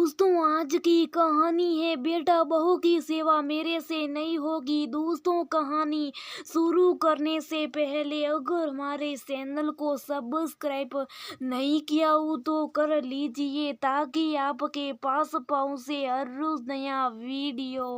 दोस्तों, आज की कहानी है बेटा बहू की सेवा मेरे से नहीं होगी। दोस्तों, कहानी शुरू करने से पहले अगर हमारे चैनल को सब्सक्राइब नहीं किया हो तो कर लीजिए ताकि आपके पास पहुंचे हर रोज नया वीडियो।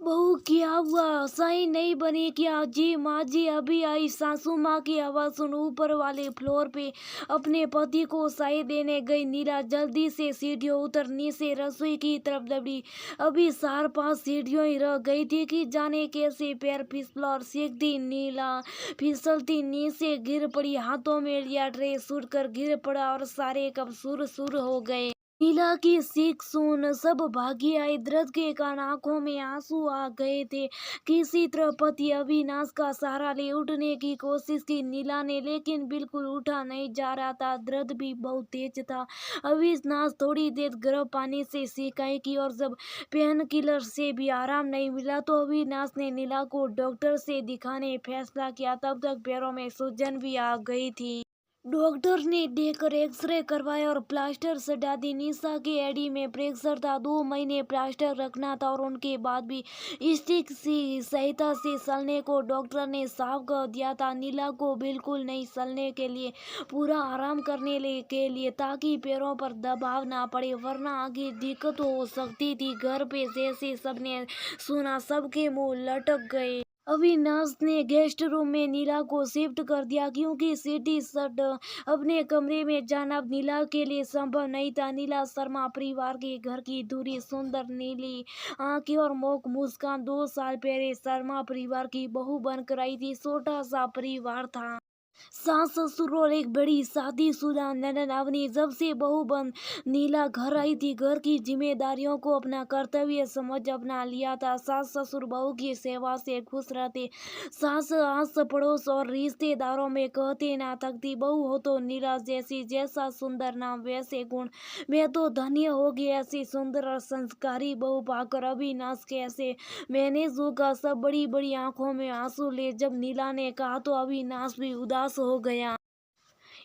बहू, क्या हुआ? सही नहीं बनी क्या? जी माँ जी, अभी आई। सासू माँ की आवाज सुन ऊपर वाले फ्लोर पे अपने पति को साई देने गई नीला जल्दी से सीढ़ियों उतरनी से रसोई की तरफ दौड़ी। अभी 4-5 सीढ़ियों ही रह गई थी कि जाने कैसे पैर फिसला और सीखती नीला फिसलती नीचे गिर पड़ी। हाथों में लिया ट्रे छूट कर गिर पड़ा और सारे कप सुर हो गए। नीला की सीख सुन सब भागी आई। दर्द के कारण आंखों में आंसू आ गए थे। किसी तरह पति अविनाश का सहारा ले उठने की कोशिश की नीला ने, लेकिन बिल्कुल उठा नहीं जा रहा था। दर्द भी बहुत तेज था। अविनाश थोड़ी देर गर्म पानी से सिकाई की और जब पेन किलर से भी आराम नहीं मिला तो अविनाश ने नीला को डॉक्टर से दिखाने फैसला किया। तब तक पैरों में सूजन भी आ गई थी। डॉक्टर ने देखकर एक्सरे करवाया और प्लास्टर सटा दी। निशा की एडी में प्रेशर था। 2 महीने प्लास्टर रखना था और उनके बाद भी स्टिक की सहायता से चलने को डॉक्टर ने साफ कर दिया था। नीला को बिल्कुल नहीं चलने के लिए, पूरा आराम करने के लिए, ताकि पैरों पर दबाव ना पड़े वरना आगे दिक्कत हो सकती थी। घर पे जैसे सबने सुना सबके मुंह लटक गए। अविनाश ने गेस्ट रूम में नीला को शिफ्ट कर दिया क्योंकि सिटी शट अपने कमरे में जाना अब नीला के लिए संभव नहीं था। नीला शर्मा परिवार के घर की दूरी सुंदर नीली आंखें और मोक मुस्कान 2 साल पहले शर्मा परिवार की बहू बनकर आई थी। छोटा सा परिवार था। सास ससुर और एक बड़ी शादीशुदा ननद अवनी। जब से बहू बन नीला घर आई थी, घर की जिम्मेदारियों को अपना कर्तव्य समझ अपना लिया था। सास ससुर बहू की सेवा से खुश रहते। सास आस पड़ोस और रिश्तेदारों में कहते ना थकती, बहू हो तो नीला जैसी, जैसा सुंदर नाम वैसे गुण। मैं तो धन्य होगी ऐसी सुंदर और संस्कारी बहू पाकर। अविनाश कैसे मैनेज होगा? सब बड़ी बड़ी आंखों में आंसू ले जब नीला ने कहा तो अविनाश भी उदास हो गया।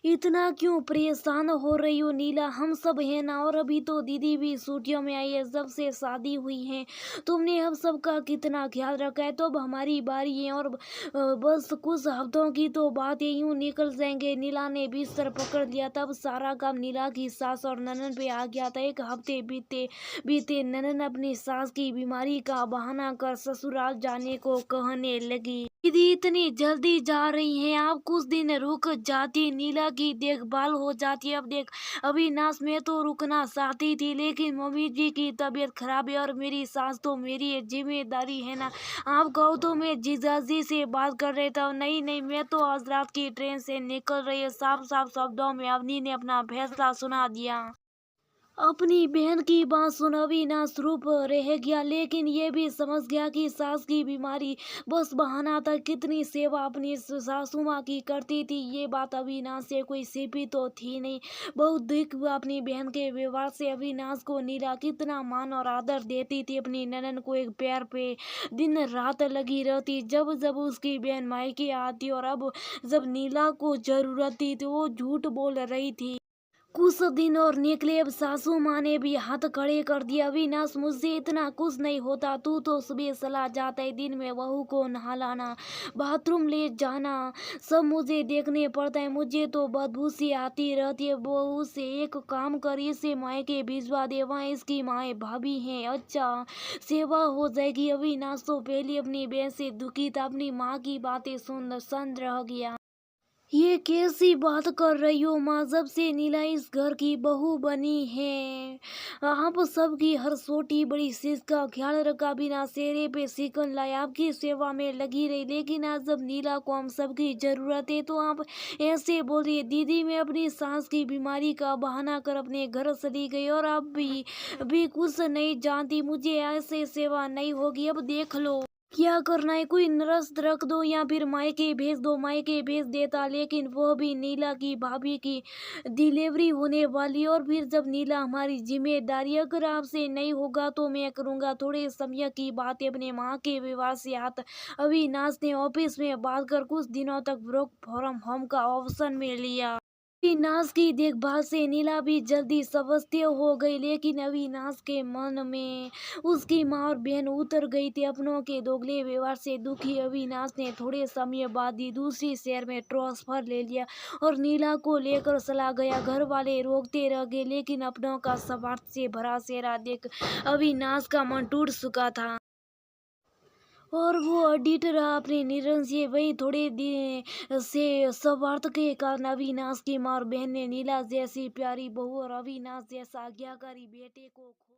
इतना क्यों परेशान हो रही हो नीला? हम सब है ना, और अभी तो दीदी भी छुट्टियों में आई है। जब से शादी हुई है तुमने हम सबका कितना ख्याल रखा है। तो अब हमारी बारी है और बस कुछ हफ्तों की तो बात है, यूं निकल जाएंगे। नीला ने बिस्तर पकड़ लिया। तब सारा काम नीला की सास और ननद पे आ गया था। 1 हफ्ते बीते बीते ननद अपनी सास की बीमारी का बहाना कर ससुराल जाने को कहने लगी। दीदी इतनी जल्दी जा रही हैं आप? कुछ दिन रुक जाती, नीला की देखभाल हो जाती। अब देख अविनाश, मैं तो रुकना चाहती थी लेकिन मम्मी जी की तबीयत खराब है और मेरी सास तो मेरी जिम्मेदारी है ना। आप कहो तो मैं जीजाजी से बात कर रहा था। नहीं नहीं, मैं तो आज रात की ट्रेन से निकल रही है। साफ साफ शब्दों में अवनी ने अपना फैसला सुना दिया। अपनी बहन की बात सुन अविनाश चुप रह गया, लेकिन ये भी समझ गया कि सास की बीमारी बस बहाना था। कितनी सेवा अपनी सासू माँ की करती थी, ये बात अविनाश से कोई छिपी तो थी नहीं। बहुत दुख हुआ अपनी बहन के व्यवहार से। अविनाश को नीला कितना मान और आदर देती थी। अपनी ननद को एक पैर पे दिन रात लगी रहती जब जब उसकी बहन मायके आती, और अब जब नीला को जरूरत थी तो वो झूठ बोल रही थी। कुछ दिन और निकले। अब सासू माँ ने भी हाथ खड़े कर दिया। अविनाश, मुझसे इतना कुछ नहीं होता। तू तो सुबह चला जाता है, दिन में बहू को नहलाना, बाथरूम ले जाना सब मुझे देखने पड़ता है। मुझे तो बदबू सी आती रहती है। बहू से एक काम कर, इसे मायके भिजवा दे, वहाँ इसकी माए भाभी हैं, अच्छा सेवा हो जाएगी। अविनाश तो पहले अपनी बहन से दुखी था, अपनी माँ की बातें सुन सन रह गया। ये कैसी बात कर रही हो माँ? जब से नीला इस घर की बहू बनी है आप सबकी हर छोटी बड़ी चीज का ख्याल रखा, बिना चेहरे पे सिकन लाए आपकी सेवा में लगी रही। लेकिन आज जब नीला को हम सबकी जरूरत है तो आप ऐसे बोल रही है। दीदी, मैं अपनी सास की बीमारी का बहाना कर अपने घर चली गई और अब भी कुछ नहीं जानती। मुझे ऐसे सेवा नहीं होगी। अब देख लो क्या करना है, कोई नर्स रख दो या फिर मायके भेज दो। मायके भेज देता, लेकिन वो भी नीला की भाभी की डिलीवरी होने वाली, और फिर जब नीला हमारी जिम्मेदारी, अगर आपसे नहीं होगा तो मैं करूँगा। थोड़े समय की बात है, अपने माँ के विवाह से हाथ अविनाश ने ऑफिस में बात कर कुछ दिनों तक वर्क फ्रॉम होम का ऑप्शन में लिया। अविनाश की देखभाल से नीला भी जल्दी स्वस्थ हो गई, लेकिन अविनाश के मन में उसकी माँ और बहन उतर गई थी। अपनों के दोगले व्यवहार से दुखी अविनाश ने थोड़े समय बाद ही दूसरी शहर में ट्रांसफर ले लिया और नीला को लेकर चला गया। घर वाले रोकते रह गए, लेकिन अपनों का स्वार्थ से भरा चेहरा देख अविनाश का मन टूट चुका था और वो अडिट रहा अपने निर्णय से। वही थोड़े दिन से स्वार्थ के कारण अविनाश की माँ और बहन ने नीला जैसी प्यारी बहू और अविनाश जैसा आज्ञाकारी बेटे को खो